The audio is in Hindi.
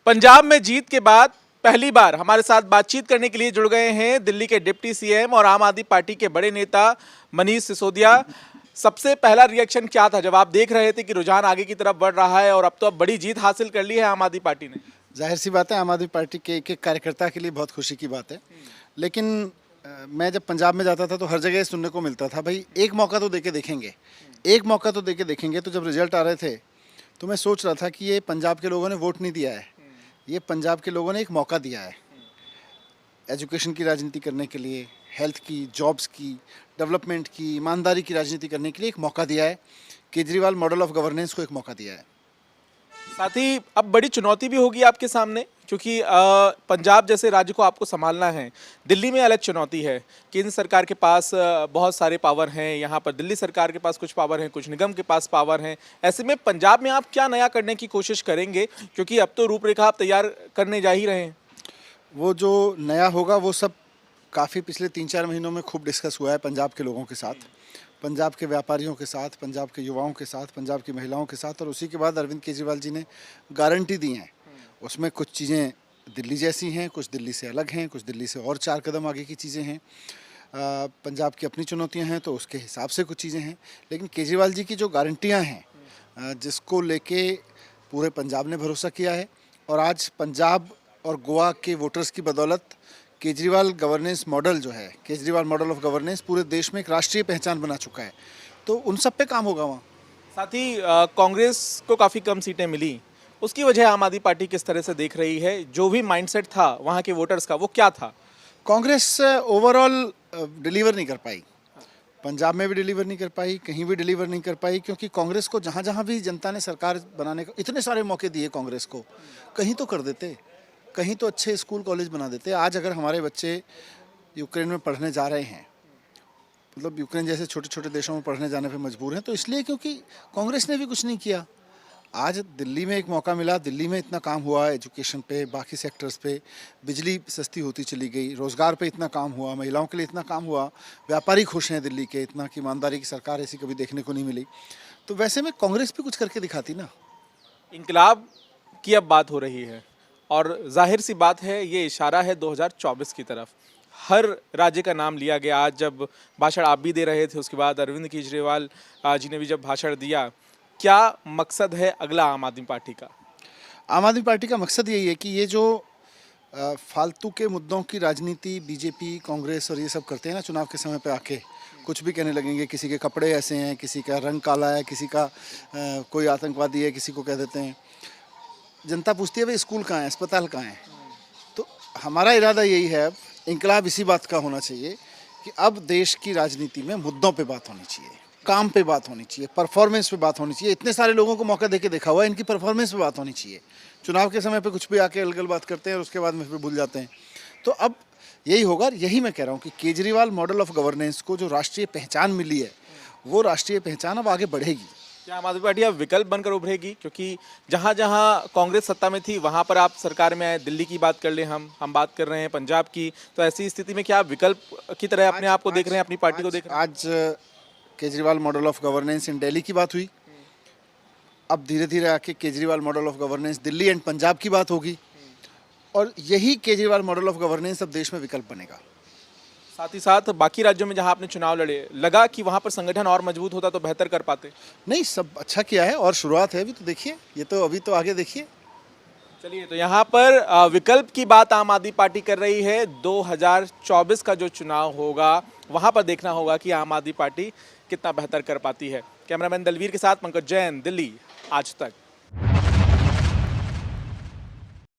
पंजाब में जीत के बाद पहली बार हमारे साथ बातचीत करने के लिए जुड़ गए हैं दिल्ली के डिप्टी सीएम और आम आदमी पार्टी के बड़े नेता मनीष सिसोदिया। सबसे पहला रिएक्शन क्या था जब आप देख रहे थे कि रुझान आगे की तरफ बढ़ रहा है और अब तो अब बड़ी जीत हासिल कर ली है आम आदमी पार्टी ने? जाहिर सी बात है, आम आदमी पार्टी के एक एक कार्यकर्ता के लिए बहुत खुशी की बात है। लेकिन मैं जब पंजाब में जाता था तो हर जगह सुनने को मिलता था, भाई एक मौका तो देके देखेंगे, एक मौका तो देके देखेंगे। तो जब रिजल्ट आ रहे थे तो मैं सोच रहा था कि ये पंजाब के लोगों ने वोट नहीं दिया है, ये पंजाब के लोगों ने एक मौका दिया है एजुकेशन की राजनीति करने के लिए, हेल्थ की, जॉब्स की, डेवलपमेंट की, ईमानदारी की राजनीति करने के लिए एक मौका दिया है। केजरीवाल मॉडल ऑफ गवर्नेंस को एक मौका दिया है। साथ ही अब बड़ी चुनौती भी होगी आपके सामने, क्योंकि पंजाब जैसे राज्य को आपको संभालना है। दिल्ली में अलग चुनौती है, केंद्र सरकार के पास बहुत सारे पावर हैं, यहाँ पर दिल्ली सरकार के पास कुछ पावर हैं, कुछ निगम के पास पावर हैं। ऐसे में पंजाब में आप क्या नया करने की कोशिश करेंगे, क्योंकि अब तो रूपरेखा आप तैयार करने जा ही रहे हैं? वो जो नया होगा वो सब काफ़ी पिछले 3-4 महीनों में खूब डिस्कस हुआ है पंजाब के लोगों के साथ, पंजाब के व्यापारियों के साथ, पंजाब के युवाओं के साथ, पंजाब की महिलाओं के साथ। और उसी के बाद अरविंद केजरीवाल जी ने गारंटी दी हैं। उसमें कुछ चीज़ें दिल्ली जैसी हैं, कुछ दिल्ली से अलग हैं, कुछ दिल्ली से और 4 कदम आगे की चीज़ें हैं। पंजाब की अपनी चुनौतियां हैं तो उसके हिसाब से कुछ चीज़ें हैं, लेकिन केजरीवाल जी की जो गारंटियां हैं जिसको लेके पूरे पंजाब ने भरोसा किया है। और आज पंजाब और गोवा के वोटर्स की बदौलत केजरीवाल गवर्नेंस मॉडल जो है, केजरीवाल मॉडल ऑफ गवर्नेंस पूरे देश में एक राष्ट्रीय पहचान बना चुका है। तो उन सब पे काम होगा वहाँ। साथ ही कांग्रेस को काफ़ी कम सीटें मिली, उसकी वजह आम आदमी पार्टी किस तरह से देख रही है? जो भी माइंडसेट था वहाँ के वोटर्स का, वो क्या था? कांग्रेस ओवरऑल डिलीवर नहीं कर पाई, पंजाब में भी डिलीवर नहीं कर पाई, कहीं भी डिलीवर नहीं कर पाई, क्योंकि कांग्रेस को जहाँ जहाँ भी जनता ने सरकार बनाने का इतने सारे मौके दिए कांग्रेस को, कहीं तो कर देते, कहीं तो अच्छे स्कूल कॉलेज बना देते। आज अगर हमारे बच्चे यूक्रेन में पढ़ने जा रहे हैं, मतलब यूक्रेन जैसे छोटे छोटे देशों में पढ़ने जाने पे मजबूर हैं, तो इसलिए क्योंकि कांग्रेस ने भी कुछ नहीं किया। आज दिल्ली में एक मौका मिला, दिल्ली में इतना काम हुआ एजुकेशन पे, बाकी सेक्टर्स पे, बिजली सस्ती होती चली गई, रोज़गार पे इतना काम हुआ, महिलाओं के लिए इतना काम हुआ, व्यापारी खुश हैं दिल्ली के, इतना कि ईमानदारी की सरकार ऐसी कभी देखने को नहीं मिली। तो वैसे में कांग्रेस भी कुछ करके दिखाती ना। इनकलाब की अब बात हो रही है और जाहिर सी बात है ये इशारा है 2024 की तरफ। हर राज्य का नाम लिया गया। आज जब भाषण आप भी दे रहे थे, उसके बाद अरविंद केजरीवाल जी ने भी जब भाषण दिया, क्या मकसद है अगला आम आदमी पार्टी का? आम आदमी पार्टी का मकसद यही है कि ये जो फालतू के मुद्दों की राजनीति बीजेपी, कांग्रेस और ये सब करते हैं ना, चुनाव के समय पे आके कुछ भी कहने लगेंगे, किसी के कपड़े ऐसे हैं, किसी का रंग काला है, किसी का कोई आतंकवादी है, किसी को कह देते हैं। जनता पूछती है भाई स्कूल कहाँ है, अस्पताल कहाँ है? तो हमारा इरादा यही है, अब इंकलाब इसी बात का होना चाहिए कि अब देश की राजनीति में मुद्दों पे बात होनी चाहिए, काम पे बात होनी चाहिए, परफॉर्मेंस पे बात होनी चाहिए। इतने सारे लोगों को मौका देके देखा हुआ है, इनकी परफॉर्मेंस पे बात होनी चाहिए। चुनाव के समय पे कुछ भी आके अलगल बात करते हैं और उसके बाद में फिर भूल जाते हैं। तो अब यही होगा, यही मैं कह रहा हूँ कि केजरीवाल मॉडल ऑफ गवर्नेंस को जो राष्ट्रीय पहचान मिली है, वो राष्ट्रीय पहचान अब आगे बढ़ेगी। क्या आम आदमी पार्टी अब विकल्प बनकर उभरेगी? क्योंकि जहाँ जहाँ कांग्रेस सत्ता में थी वहाँ पर आप सरकार में आए। दिल्ली की बात कर लें, हम बात कर रहे हैं पंजाब की, तो ऐसी स्थिति में क्या आप विकल्प की तरह अपने आप को देख रहे हैं, अपनी पार्टी को देख रहे हैं? आज केजरीवाल मॉडल ऑफ गवर्नेंस इन दिल्ली की बात हुई, अब धीरे धीरे आके Kejriwal model of governance Delhi and Punjab की बात होगी, और यही केजरीवाल मॉडल ऑफ गवर्नेंस अब देश में विकल्प बनेगा। साथ ही साथ बाकी राज्यों में जहां आपने चुनाव लड़े, लगा कि वहां पर संगठन और मजबूत होता तो बेहतर कर पाते? नहीं, सब अच्छा किया है और शुरुआत है अभी, तो देखिए, ये तो अभी तो आगे देखिए। चलिए, तो यहाँ पर विकल्प की बात आम आदमी पार्टी कर रही है। 2024 का जो चुनाव होगा वहां पर देखना होगा कि आम आदमी पार्टी कितना बेहतर कर पाती है। कैमरामैन दलवीर के साथ पंकज जैन, दिल्ली आज तक।